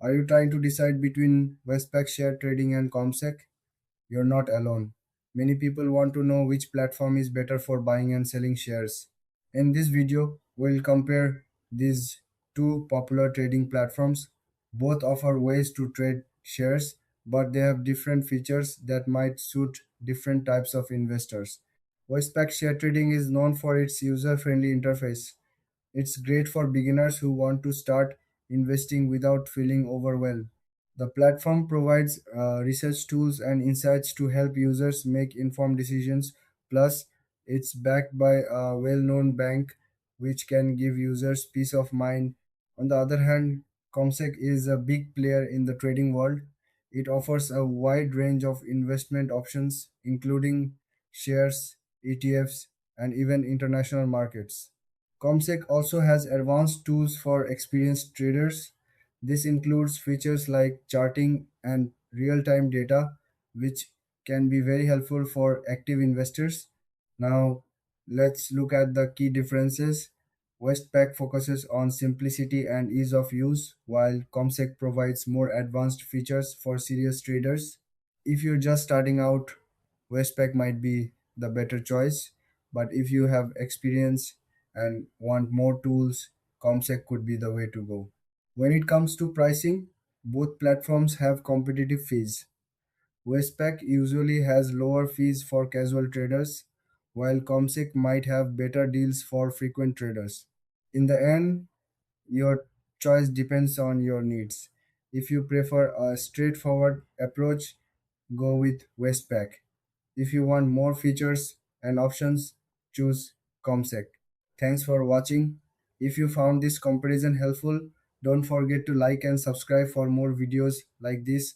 Are you trying to decide between Westpac Share Trading and CommSec? You're not alone. Many people want to know which platform is better for buying and selling shares. In this video, we'll compare these two popular trading platforms. Both offer ways to trade shares, but they have different features that might suit different types of investors. Westpac Share Trading is known for its user-friendly interface. It's great for beginners who want to start investing without feeling overwhelmed. The platform provides research tools and insights to help users make informed decisions. Plus, it's backed by a well known bank, which can give users peace of mind. On the other hand, CommSec is a big player in the trading world. It offers a wide range of investment options, including shares, ETFs, and even international markets. CommSec also has advanced tools for experienced traders. This includes features like charting and real time data, which can be very helpful for active investors. Now, let's look at the key differences. Westpac focuses on simplicity and ease of use, while CommSec provides more advanced features for serious traders. If you're just starting out, Westpac might be the better choice, but if you have experience and want more tools, CommSec could be the way to go. When it comes to pricing, both platforms have competitive fees. Westpac usually has lower fees for casual traders, while CommSec might have better deals for frequent traders. In the end, your choice depends on your needs. If you prefer a straightforward approach, go with Westpac. If you want more features and options, choose CommSec. Thanks for watching. If you found this comparison helpful, don't forget to like and subscribe for more videos like this.